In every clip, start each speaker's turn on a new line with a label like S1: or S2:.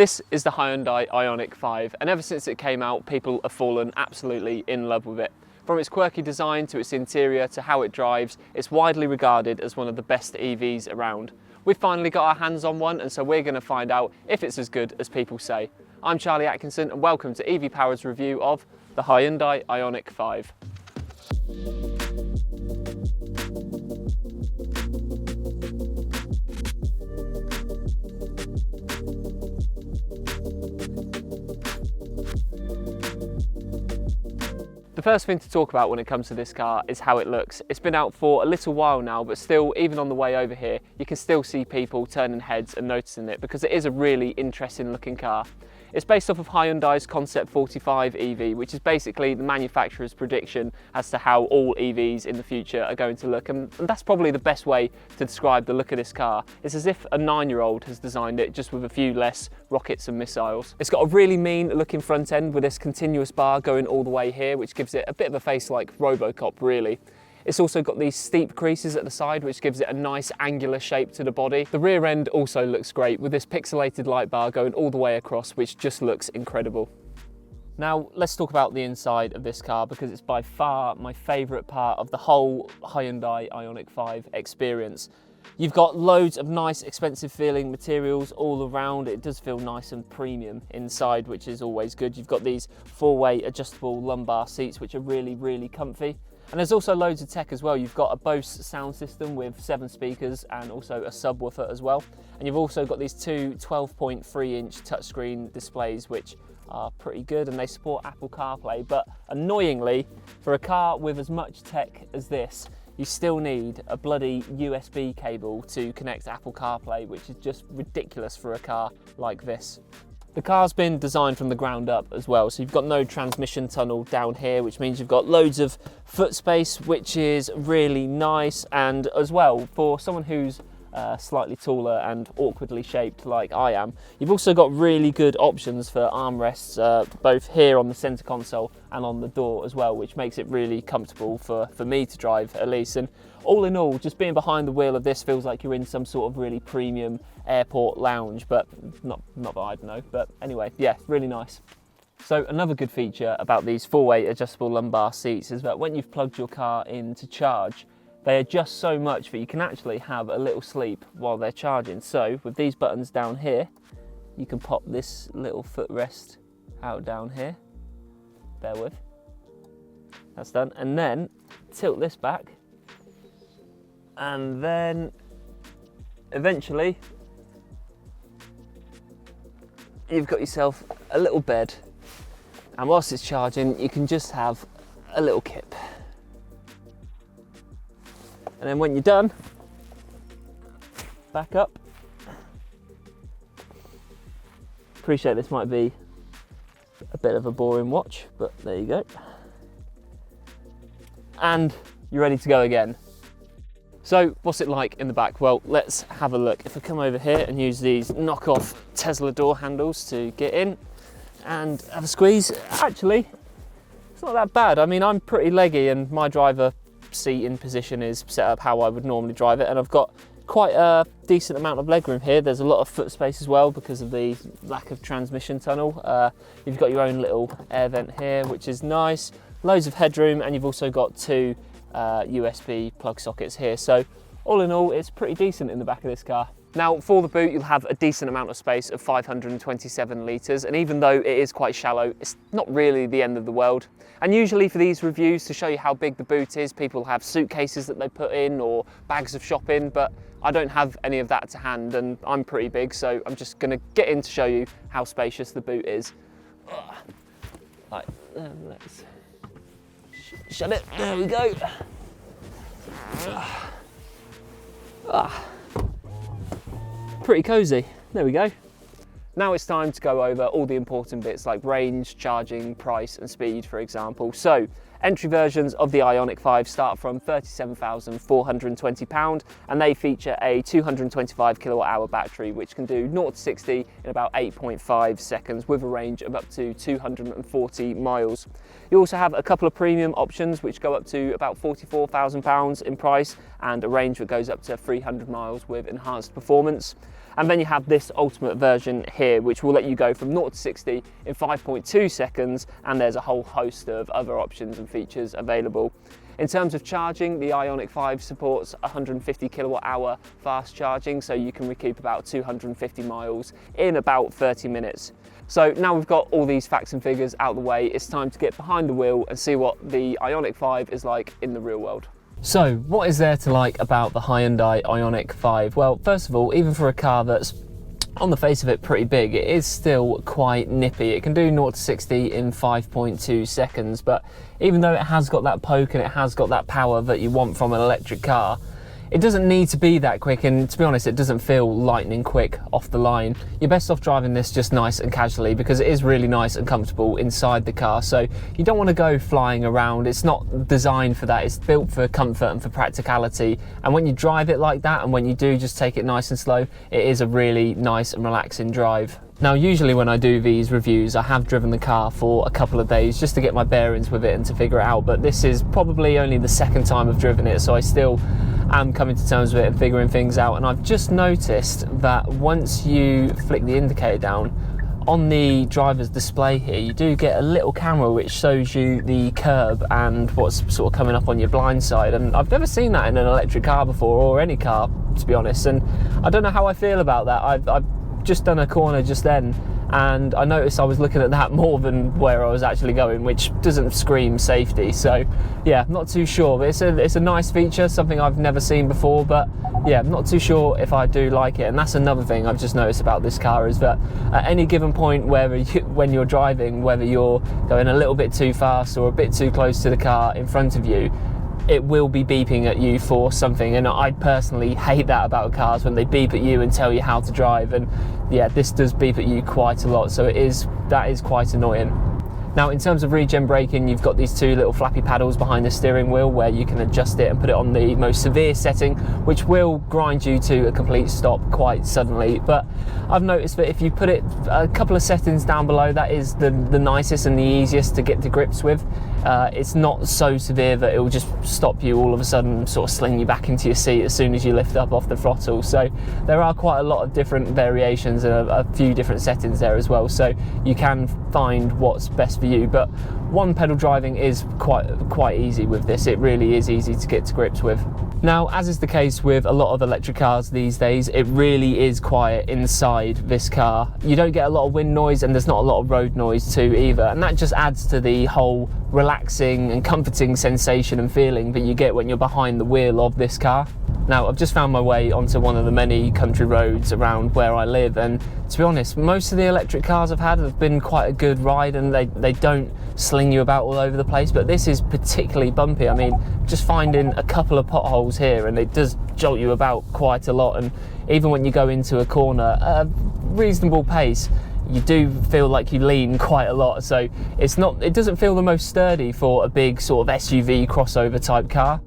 S1: This is the Hyundai Ioniq 5, and ever since it came out, people have fallen absolutely in love with it. From its quirky design to its interior to how it drives, it's widely regarded as one of the best EVs around. We've finally got our hands on one, and so we're going to find out if it's as good as people say. I'm Charlie Atkinson, and welcome to EV Power's review of the Hyundai Ioniq 5. The first thing to talk about when it comes to this car is how it looks. It's been out for a little while now, but still, even on the way over here, you can still see people turning heads and noticing it because it is a really interesting looking car. It's based off of Hyundai's Concept 45 EV, which is basically the manufacturer's prediction as to how all EVs in the future are going to look. And that's probably the best way to describe the look of this car. It's as if a 9-year-old has designed it, just with a few less rockets and missiles. It's got a really mean looking front end with this continuous bar going all the way here, which gives it a bit of a face like RoboCop, really. It's also got these steep creases at the side, which gives it a nice angular shape to the body. The rear end also looks great with this pixelated light bar going all the way across, which just looks incredible. Now let's talk about the inside of this car, because it's by far my favourite part of the whole Hyundai Ioniq 5 experience. You've got loads of nice expensive feeling materials all around. It does feel nice and premium inside, which is always good. You've got these 4-way adjustable lumbar seats, which are really comfy. And there's also loads of tech as well. You've got a Bose sound system with 7 speakers and also a subwoofer as well. And you've also got these two 12.3-inch touchscreen displays, which are pretty good, and they support Apple CarPlay. But annoyingly, for a car with as much tech as this, you still need a bloody USB cable to connect Apple CarPlay, which is just ridiculous for a car like this. The car's been designed from the ground up as well, so you've got no transmission tunnel down here, which means you've got loads of foot space, which is really nice. And as well, for someone who's slightly taller and awkwardly shaped like I am, you've also got really good options for armrests, both here on the center console and on the door as well, which makes it really comfortable for me to drive at least. And all in all, just being behind the wheel of this feels like you're in some sort of really premium airport lounge, but not that I'd know. But anyway, yeah, really nice. So another good feature about these 4-way adjustable lumbar seats is that when you've plugged your car in to charge, they adjust so much that you can actually have a little sleep while they're charging. So with these buttons down here, you can pop this little footrest out down here. Bear with. That's done. And then tilt this back. And then eventually you've got yourself a little bed. And whilst it's charging, you can just have a little kip. And then when you're done, back up. Appreciate this might be a bit of a boring watch, but there you go. And you're ready to go again. So what's it like in the back? Well, let's have a look. If I come over here and use these knockoff Tesla door handles to get in and have a squeeze, actually, it's not that bad. I mean, I'm pretty leggy and my driver seat in position is set up how I would normally drive it, and I've got quite a decent amount of legroom here. There's a lot of foot space as well because of the lack of transmission tunnel. You've got your own little air vent here, which is nice. Loads of headroom, and you've also got 2 USB plug sockets here. So all in all, it's pretty decent in the back of this car. Now for the boot, you'll have a decent amount of space of 527 litres, and even though it is quite shallow, it's not really the end of the world. And usually for these reviews, to show you how big the boot is, people have suitcases that they put in or bags of shopping, but I don't have any of that to hand, and I'm pretty big, so I'm just going to get in to show you how spacious the boot is. Right, let's shut it, there we go. Pretty cozy, there we go. Now it's time to go over all the important bits like range, charging, price and speed, for example. So Entry versions of the Ioniq 5 start from £37,420 and they feature a 225 kilowatt hour battery which can do 0 to 60 in about 8.5 seconds with a range of up to 240 miles. You also have a couple of premium options which go up to about £44,000 in price and a range that goes up to 300 miles with enhanced performance. And then you have this ultimate version here which will let you go from 0 to 60 in 5.2 seconds, and there's a whole host of other options and features available. In terms of charging, the Ioniq 5 supports 150 kilowatt hour fast charging, so you can recoup about 250 miles in about 30 minutes. So now we've got all these facts and figures out of the way, it's time to get behind the wheel and see what the Ioniq 5 is like in the real world. So what is there to like about the Hyundai Ioniq 5? Well, first of all, even for a car that's on the face of it pretty big, it is still quite nippy. It can do 0 to 60 in 5.2 seconds, but even though it has got that poke and it has got that power that you want from an electric car, it doesn't need to be that quick, and to be honest, it doesn't feel lightning quick off the line. You're best off driving this just nice and casually because it is really nice and comfortable inside the car, so you don't want to go flying around. It's not designed for that, it's built for comfort and for practicality, and when you drive it like that and when you do just take it nice and slow, it is a really nice and relaxing drive. Now usually when I do these reviews I have driven the car for a couple of days just to get my bearings with it and to figure it out, but this is probably only the second time I've driven it, so I still am coming to terms with it and figuring things out. And I've just noticed that once you flick the indicator down on the driver's display here, you do get a little camera which shows you the curb and what's sort of coming up on your blind side, and I've never seen that in an electric car before, or any car to be honest, and I don't know how I feel about that. I've just done a corner just then and I noticed I was looking at that more than where I was actually going, which doesn't scream safety. So yeah, not too sure, but it's a nice feature, something I've never seen before, but yeah, I'm not too sure if I do like it. And that's another thing I've just noticed about this car, is that at any given point when you're driving, whether you're going a little bit too fast or a bit too close to the car in front of you, it will be beeping at you for something, and I personally hate that about cars, when they beep at you and tell you how to drive. And yeah, this does beep at you quite a lot, so that is quite annoying. Now in terms of regen braking, you've got these two little flappy paddles behind the steering wheel where you can adjust it and put it on the most severe setting, which will grind you to a complete stop quite suddenly. But I've noticed that if you put it a couple of settings down below, that is the nicest and the easiest to get to grips with. It's not so severe that it will just stop you all of a sudden, sort of sling you back into your seat as soon as you lift up off the throttle. So there are quite a lot of different variations and a few different settings there as well, so you can find what's best for you. But one pedal driving is quite easy with this. It really is easy to get to grips with. Now, as is the case with a lot of electric cars these days, it really is quiet inside this car. You don't get a lot of wind noise and there's not a lot of road noise too either, and that just adds to the whole relaxing and comforting sensation and feeling that you get when you're behind the wheel of this car. Now, I've just found my way onto one of the many country roads around where I live, and to be honest, most of the electric cars I've had have been quite a good ride, and they don't sling you about all over the place, but this is particularly bumpy. I mean, just finding a couple of potholes here and it does jolt you about quite a lot, and even when you go into a corner at a reasonable pace, you do feel like you lean quite a lot, so it doesn't feel the most sturdy for a big sort of SUV crossover type car.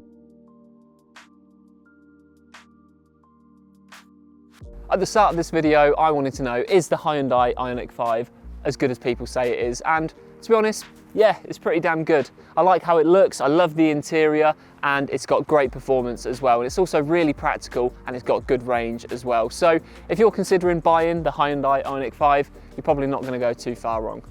S1: At the start of this video, I wanted to know, is the Hyundai Ioniq 5 as good as people say it is? And to be honest, yeah, it's pretty damn good. I like how it looks, I love the interior, and it's got great performance as well. And it's also really practical and it's got good range as well. So if you're considering buying the Hyundai Ioniq 5, you're probably not going to go too far wrong.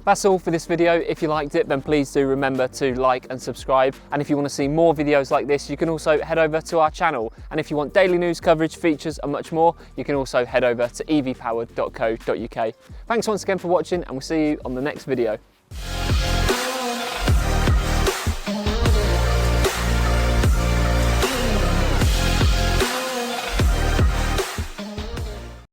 S1: That's all for this video. If you liked it, then please do remember to like and subscribe. And if you want to see more videos like this, you can also head over to our channel. And if you want daily news coverage, features and much more, you can also head over to evpowered.co.uk. Thanks once again for watching, and we'll see you on the next video.